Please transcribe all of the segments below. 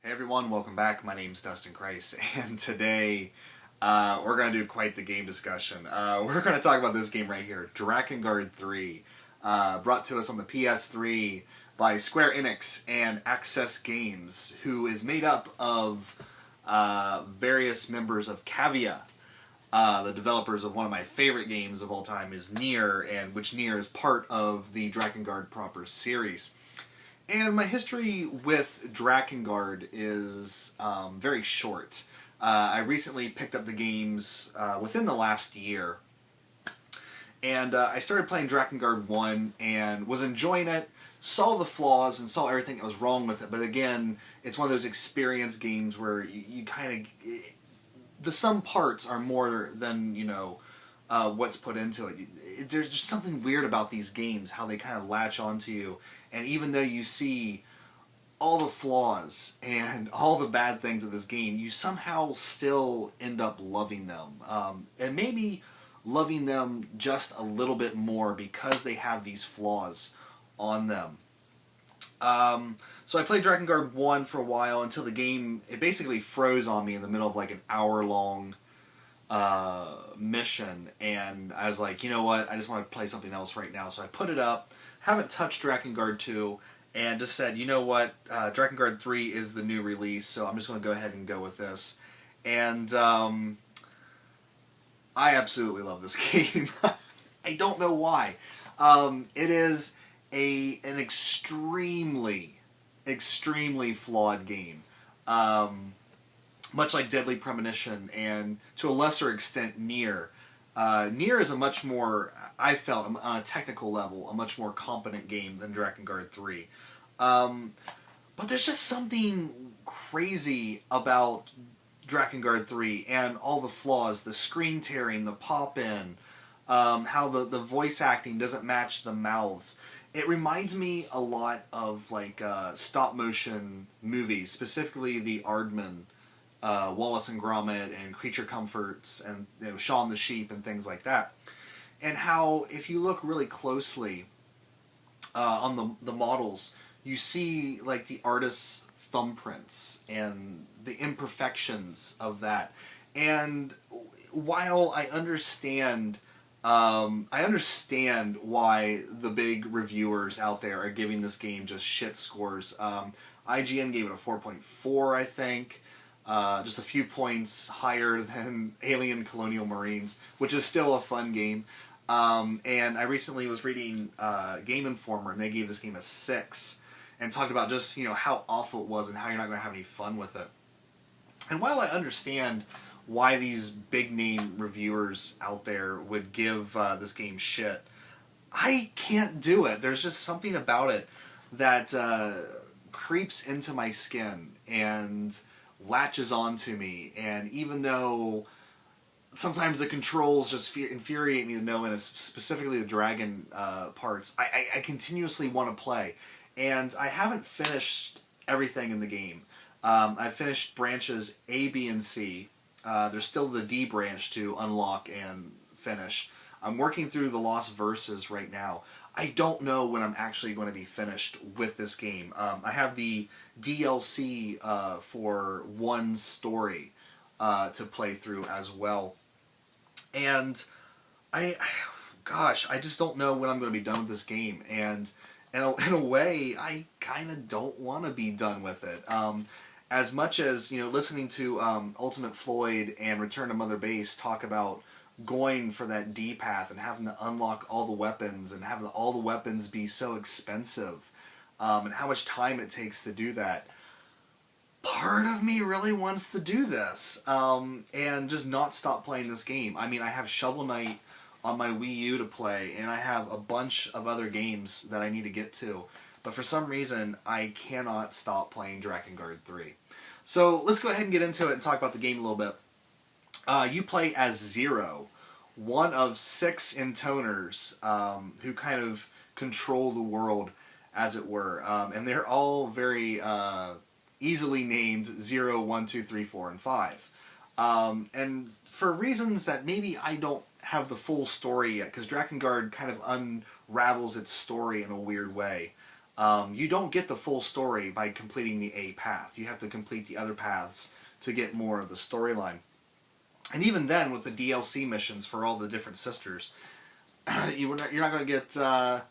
Hey everyone, welcome back. My name's dustinkreis, and today we're going to do quite the game discussion. We're going to talk about this game right here, Drakengard 3, brought to us on the PS3 by Square Enix and Access Games, who is made up of various members of Cavia. The developers of one of my favorite games of all time is Nier, and which Nier is part of the Drakengard proper series. And my history with Drakengard is very short. I recently picked up the games within the last year. And I started playing Drakengard 1 and was enjoying it, saw the flaws and saw everything that was wrong with it. But again, it's one of those experience games where you kind of... The sum parts are more than, what's put into it. There's just something weird about these games, how they kind of latch onto you. And even though you see all the flaws and all the bad things of this game, you somehow still end up loving them. And maybe loving them just a little bit more because they have these flaws on them. So I played Drakengard 1 for a while until the game, it basically froze on me in the middle of like an hour-long mission. And I was like, you know what, I just want to play something else right now. So I put it up. Haven't touched Drakengard 2, and just said, you know what, Drakengard 3 is the new release, so I'm just going to go ahead and go with this. And I absolutely love this game. I don't know why. It is an extremely flawed game. Much like Deadly Premonition, and to a lesser extent, Nier. Nier is a much more, I felt, on a technical level, a much more competent game than Drakengard 3. But there's just something crazy about Drakengard 3 and all the flaws, the screen tearing, the pop-in, how the voice acting doesn't match the mouths. It reminds me a lot of like stop-motion movies, specifically the Aardman, Wallace and Gromit and Creature Comforts and Shaun the Sheep and things like that. And how, if you look really closely on the models, you see like the artist's thumbprints and the imperfections of that. And while I understand why the big reviewers out there are giving this game just shit scores. IGN gave it a 4.4, I think. Just a few points higher than Alien Colonial Marines, which is still a fun game. And I recently was reading Game Informer, and they gave this game a 6, and talked about just how awful it was and how you're not going to have any fun with it. And while I understand why these big name reviewers out there would give this game shit, I can't do it. There's just something about it that creeps into my skin and latches onto me, and even though sometimes the controls just infuriate me to no end, specifically the dragon parts, I continuously want to play. And I haven't finished everything in the game. I've finished branches A, B, and C. There's still the D branch to unlock and finish. I'm working through the Lost Verses right now. I don't know when I'm actually going to be finished with this game. I have the DLC for one story to play through as well. And I just don't know when I'm going to be done with this game. And in a way, I kind of don't want to be done with it. As much as, listening to Ultimate Floyd and Return to Mother Base talk about going for that D path and having to unlock all the weapons and having all the weapons be so expensive, and how much time it takes to do that, part of me really wants to do this and just not stop playing this game. I mean, I have Shovel Knight on my Wii U to play, and I have a bunch of other games that I need to get to, but for some reason I cannot stop playing Drakengard 3. So let's go ahead and get into it and talk about the game a little bit. You play as Zero, one of 6 intoners who kind of control the world, as it were. And they're all very easily named 0, 1, 2, 3, 4, and 5. And for reasons that maybe I don't have the full story yet, because Drakengard kind of unravels its story in a weird way. You don't get the full story by completing the A path. You have to complete the other paths to get more of the storyline. And even then, with the DLC missions for all the different sisters, you're not going to get the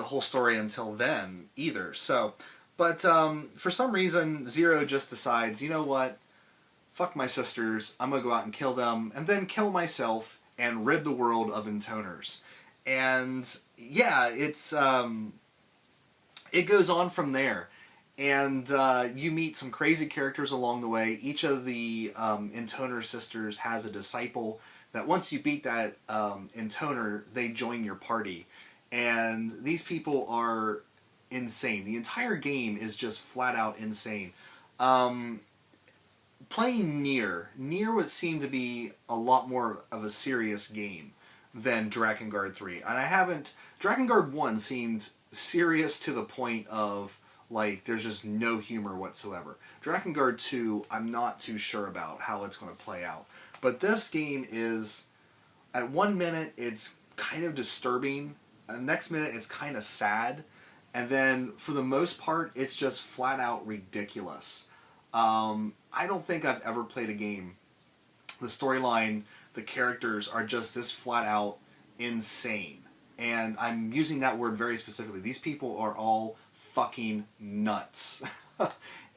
whole story until then either. So, but for some reason, Zero just decides, you know what? Fuck my sisters. I'm gonna go out and kill them, and then kill myself and rid the world of intoners. And yeah, it goes on from there. And you meet some crazy characters along the way. Each of the intoner sisters has a disciple that once you beat that intoner, they join your party. And these people are insane. The entire game is just flat out insane. Playing Nier would seem to be a lot more of a serious game than Drakengard 3. And Drakengard 1 seemed serious to the point of, like, there's just no humor whatsoever. Drakengard 2, I'm not too sure about how it's going to play out. But this game is, at 1 minute, it's kind of disturbing. The next minute, it's kind of sad. And then, for the most part, it's just flat out ridiculous. I don't think I've ever played a game. The storyline, the characters are just this flat out insane. And I'm using that word very specifically. These people are all fucking nuts.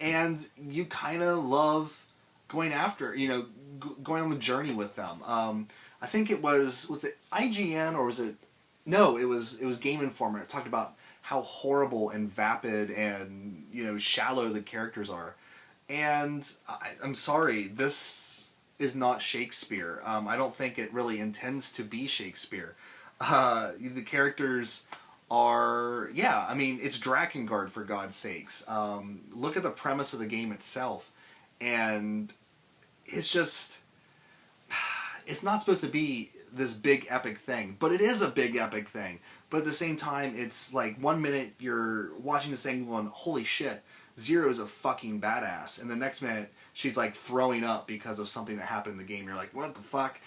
And you kind of love going after, going on the journey with them. I think it was it IGN or was it, no, it was Game Informer. It talked about how horrible and vapid and, shallow the characters are. And I'm sorry, this is not Shakespeare. I don't think it really intends to be Shakespeare. The characters are, it's Drakengard, for God's sakes. Look at the premise of the game itself. And it's just, it's not supposed to be this big epic thing, but it is a big epic thing. But at the same time, it's like 1 minute you're watching this thing going, holy shit, Zero's a fucking badass. And the next minute, she's like throwing up because of something that happened in the game. You're like, what the fuck?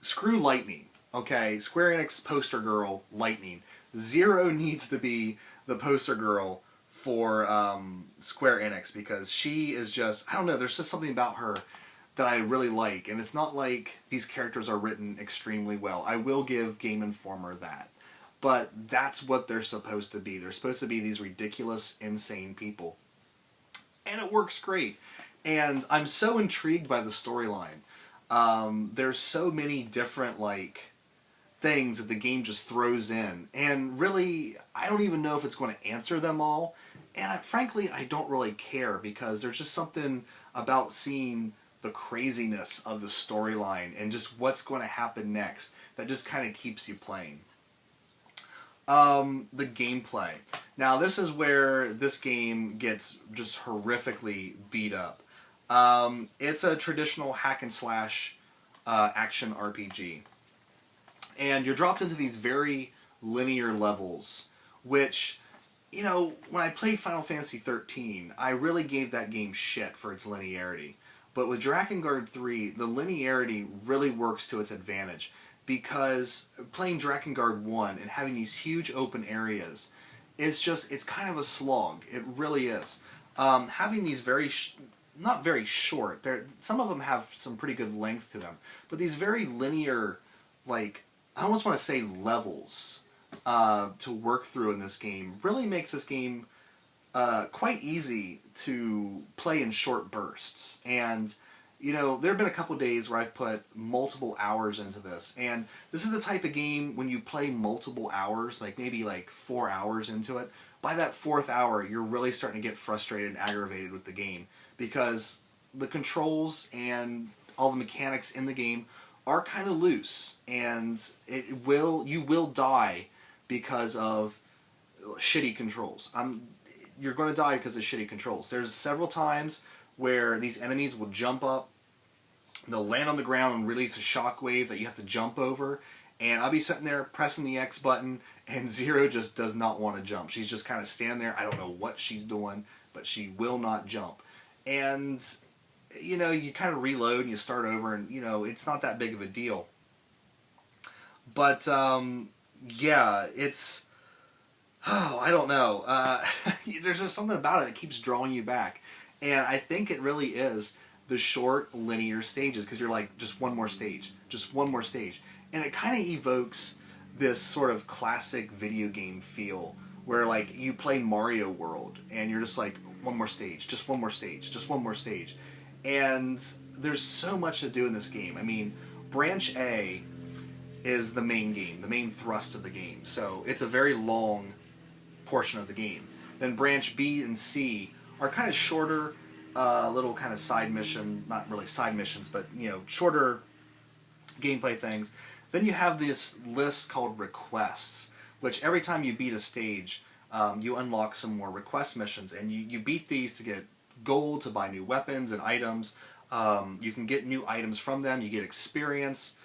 Screw Lightning. Okay, Square Enix poster girl, Lightning. Zero needs to be the poster girl for Square Enix because she is just, I don't know, there's just something about her that I really like. And it's not like these characters are written extremely well. I will give Game Informer that. But that's what they're supposed to be. They're supposed to be these ridiculous, insane people. And it works great. And I'm so intrigued by the storyline. There's so many different, things that the game just throws in. And really, I don't even know if it's going to answer them all. And frankly, I don't really care because there's just something about seeing the craziness of the storyline and just what's going to happen next that just kind of keeps you playing. The gameplay. Now, this is where this game gets just horrifically beat up. It's a traditional hack and slash action RPG. And you're dropped into these very linear levels, which, when I played Final Fantasy XIII, I really gave that game shit for its linearity. But with Drakengard 3, the linearity really works to its advantage. Because playing Drakengard 1 and having these huge open areas, it's kind of a slog. It really is. Having these not very short, some of them have some pretty good length to them, but these very linear, I almost want to say levels to work through in this game really makes this game quite easy to play in short bursts. And there have been a couple days where I've put multiple hours into this, and this is the type of game when you play multiple hours, maybe 4 hours into it, by that 4th hour, you're really starting to get frustrated and aggravated with the game, because the controls and all the mechanics in the game are kind of loose, and you will die because of shitty controls. You're going to die because of shitty controls. There's several times where these enemies will jump up, they'll land on the ground and release a shockwave that you have to jump over, and I'll be sitting there pressing the X button, and Zero just does not want to jump. She's just kind of standing there. I don't know what she's doing, but she will not jump. And, you kind of reload and you start over, and, it's not that big of a deal. But, yeah, it's Oh, I don't know. There's just something about it that keeps drawing you back, and I think it really is the short linear stages because you're like just one more stage, just one more stage, and it kind of evokes this sort of classic video game feel where like you play Mario World and you're just like one more stage, just one more stage, just one more stage, and there's so much to do in this game. I mean, Branch A is the main game, the main thrust of the game. So it's a very long portion of the game. Then Branch B and C are kind of shorter, little kind of side mission, not really side missions, but shorter gameplay things. Then you have this list called requests, which every time you beat a stage, you unlock some more request missions, and you beat these to get gold to buy new weapons and items. You can get new items from them. You get experience.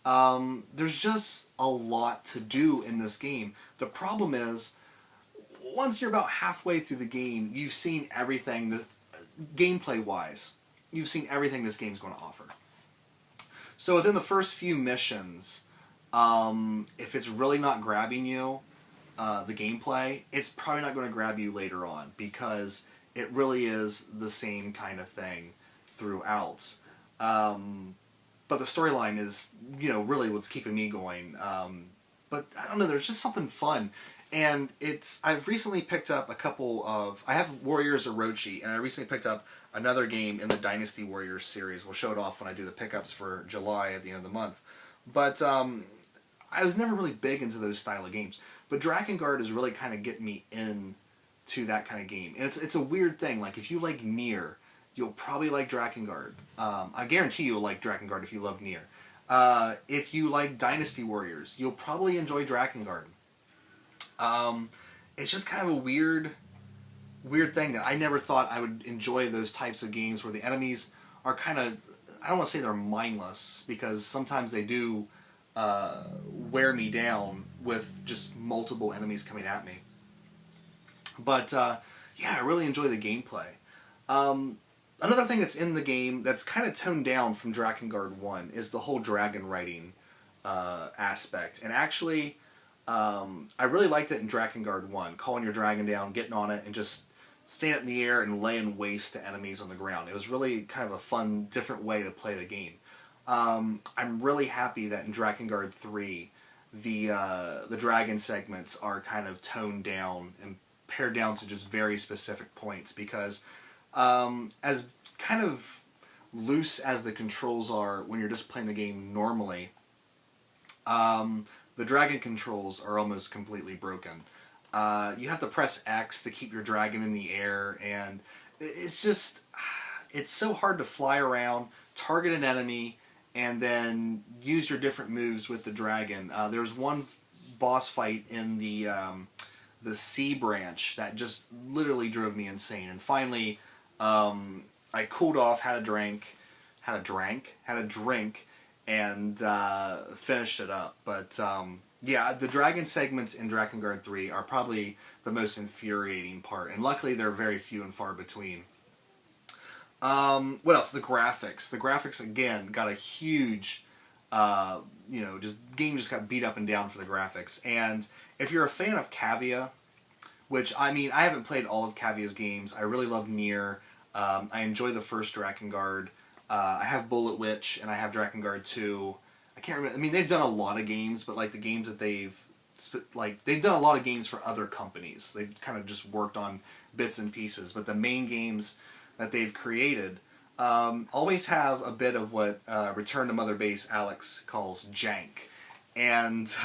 There's just a lot to do in this game. The problem is, once you're about halfway through the game, you've seen everything, gameplay-wise, you've seen everything this game's going to offer. So within the first few missions, if it's really not grabbing you, the gameplay, it's probably not going to grab you later on because it really is the same kind of thing throughout. But the storyline is, really what's keeping me going. But I don't know, there's just something fun. And I've recently picked up I have Warriors Orochi, and I recently picked up another game in the Dynasty Warriors series. We'll show it off when I do the pickups for July at the end of the month. But I was never really big into those style of games. But Drakengard is really kind of getting me into that kind of game. And it's a weird thing. Like, if you like Nier, you'll probably like Drakengard. I guarantee you'll like Drakengard if you love Nier. If you like Dynasty Warriors, you'll probably enjoy Drakengard. It's just kind of a weird thing that I never thought I would enjoy those types of games where the enemies are kind of, I don't want to say they're mindless, because sometimes they do wear me down with just multiple enemies coming at me. But yeah, I really enjoy the gameplay. Another thing that's in the game that's kind of toned down from Drakengard 1 is the whole dragon riding aspect. And actually, I really liked it in Drakengard 1, calling your dragon down, getting on it, and just staying up in the air and laying waste to enemies on the ground. It was really kind of a fun, different way to play the game. I'm really happy that in Drakengard 3, the dragon segments are kind of toned down and pared down to just very specific points, because as kind of loose as the controls are when you're just playing the game normally, the dragon controls are almost completely broken. You have to press X to keep your dragon in the air, and it's so hard to fly around, target an enemy, and then use your different moves with the dragon. There's one boss fight in the C branch that just literally drove me insane. And finally, I cooled off, had a drink, and finished it up. But yeah, the dragon segments in Drakengard 3 are probably the most infuriating part, and luckily they're very few and far between. What else? The graphics. The graphics, again, got a huge, game just got beat up and down for the graphics. And if you're a fan of Cavia, which, I mean, I haven't played all of Cavia's games. I really love Nier. I enjoy the first Drakengard. I have Bullet Witch, and I have Drakengard 2. I can't remember. I mean, they've done a lot of games, but like the games that they've done a lot of games for other companies. They've kind of just worked on bits and pieces, but the main games that they've created always have a bit of what Return to Mother Base Alex calls jank, and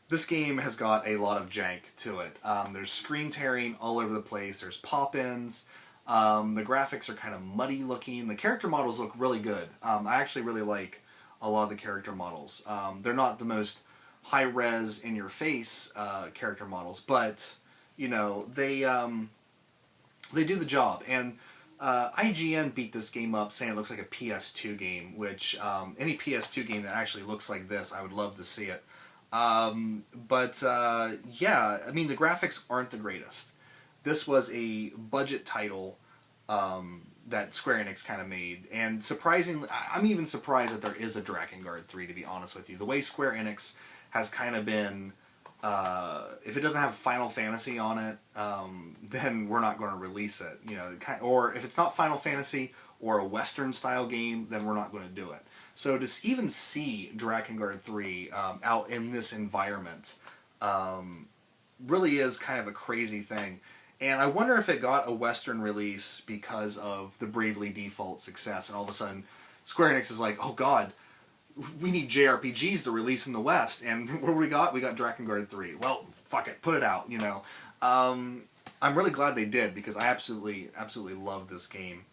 this game has got a lot of jank to it. There's screen tearing all over the place. There's pop-ins. The graphics are kind of muddy looking. The character models look really good. I actually really like a lot of the character models. They're not the most high-res, in-your-face character models, but they do the job. And IGN beat this game up saying it looks like a PS2 game, which any PS2 game that actually looks like this, I would love to see it. Yeah, I mean, the graphics aren't the greatest. This was a budget title that Square Enix kind of made, and surprisingly, I'm even surprised that there is a Drakengard 3, to be honest with you. The way Square Enix has kind of been if it doesn't have Final Fantasy on it, then we're not going to release it. You know, or if it's not Final Fantasy or a Western style game, then we're not going to do it. So to even see Drakengard 3 out in this environment really is kind of a crazy thing. And I wonder if it got a Western release because of the Bravely Default success, and all of a sudden Square Enix is like, oh god, we need JRPGs to release in the West, and what do we got? We got Drakengard 3. Well, fuck it, put it out, you know. I'm really glad they did, because I absolutely love this game.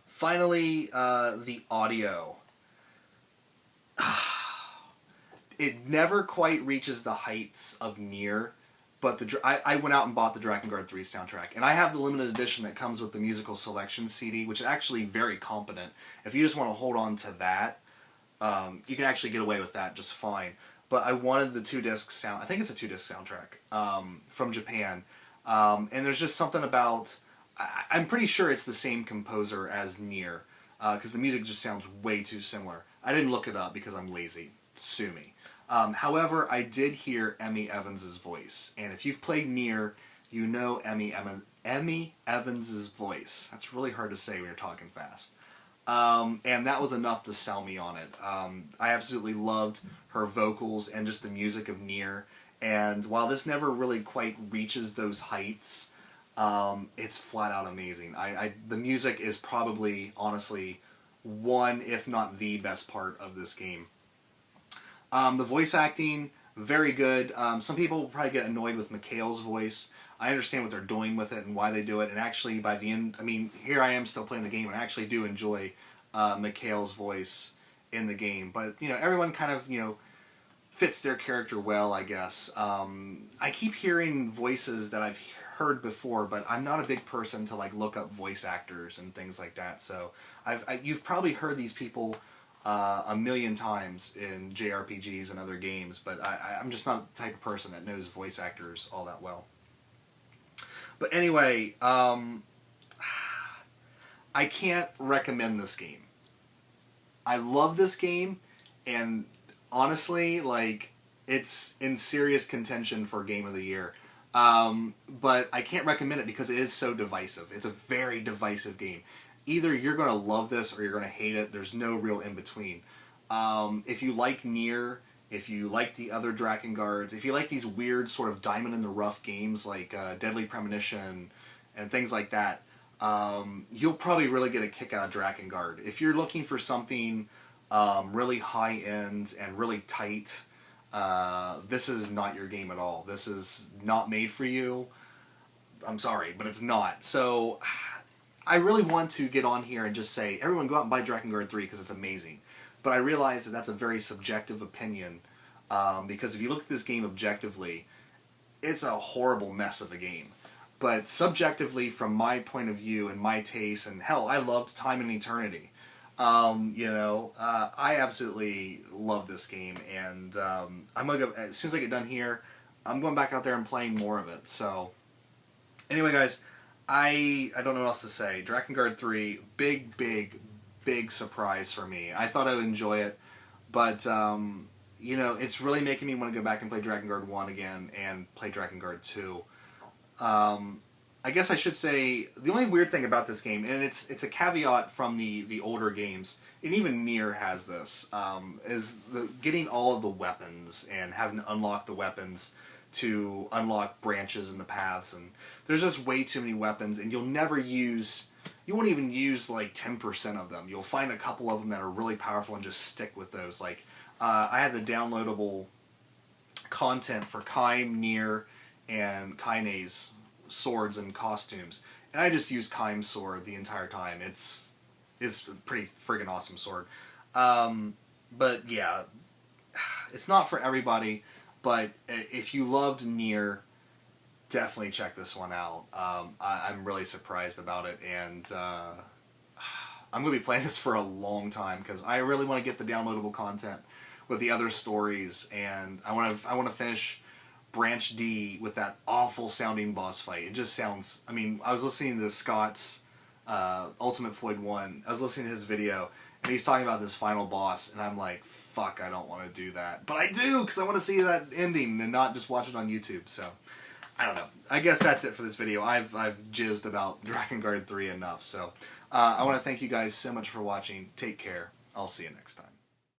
Finally, the audio. It never quite reaches the heights of Nier, but I went out and bought the Drakengard 3 soundtrack, and I have the limited edition that comes with the musical selection CD, which is actually very competent. If you just want to hold on to that, you can actually get away with that just fine. But I wanted the 2-disc sound. I think it's a 2-disc soundtrack from Japan, and there's just something about. I'm pretty sure it's the same composer as Nier, because the music just sounds way too similar. I didn't look it up because I'm lazy. Sue me. However, I did hear Emmy Evans' voice, and if you've played Nier, you know Emmy Evans' voice. That's really hard to say when you're talking fast. And that was enough to sell me on it. I absolutely loved her vocals and just the music of Nier, and while this never really quite reaches those heights, it's flat out amazing. The music is probably, honestly, one, if not the best part of this game. The voice acting, very good. Some people will probably get annoyed with Mikhail's voice. I understand what they're doing with it and why they do it, and actually by the end, I mean, here I am still playing the game, and I actually do enjoy Mikhail's voice in the game. But, you know, everyone kind of, you know, fits their character well, I guess. I keep hearing voices that I've heard before, but I'm not a big person to, like, look up voice actors and things like that, so you've probably heard these people a million times in JRPGs and other games, but I'm just not the type of person that knows voice actors all that well. But anyway, I can't recommend this game. I love this game, and honestly, like, it's in serious contention for Game of the Year. But I can't recommend it because it is so divisive. It's a very divisive game. Either you're going to love this or you're going to hate it. There's no real in-between. If you like Nier, if you like the other Drakengards, if you like these weird sort of diamond-in-the-rough games like Deadly Premonition and things like that, you'll probably really get a kick out of Drakengard. If you're looking for something really high-end and really tight, this is not your game at all. This is not made for you. I'm sorry, but it's not. So I really want to get on here and just say, everyone go out and buy Drakengard 3 because it's amazing. But I realize that that's a very subjective opinion, because if you look at this game objectively, it's a horrible mess of a game. But subjectively, from my point of view and my taste, and hell, I loved Time and Eternity. I absolutely love this game, and I'm gonna go, as soon as I get done here, I'm going back out there and playing more of it. So, anyway, guys, I don't know what else to say. Drakengard 3, big surprise for me. I thought I would enjoy it, but it's really making me want to go back and play Drakengard 1 again and play Drakengard 2. I guess I should say the only weird thing about this game, and it's a caveat from the older games, and even Nier has this, is getting all of the weapons and having to unlock the weapons to unlock branches in the paths, and there's just way too many weapons, and you won't even use like 10% of them. You'll find a couple of them that are really powerful and just stick with those. Like, I had the downloadable content for Kaim, Nier, and Kaine's swords and costumes, and I just used Kaim's sword the entire time. It's a pretty friggin' awesome sword. But yeah, it's not for everybody, but if you loved Nier, definitely check this one out. I'm really surprised about it, and I'm going to be playing this for a long time because I really want to get the downloadable content with the other stories, and I want to finish Branch D with that awful sounding boss fight. It just sounds, I mean, I was listening to Scott's Ultimate Floyd 1, I was listening to his video, and he's talking about this final boss, and I'm like, fuck, I don't want to do that. But I do, because I want to see that ending and not just watch it on YouTube, so... I don't know. I guess that's it for this video. I've jizzed about Drakengard 3 enough, so... I want to thank you guys so much for watching. Take care. I'll see you next time.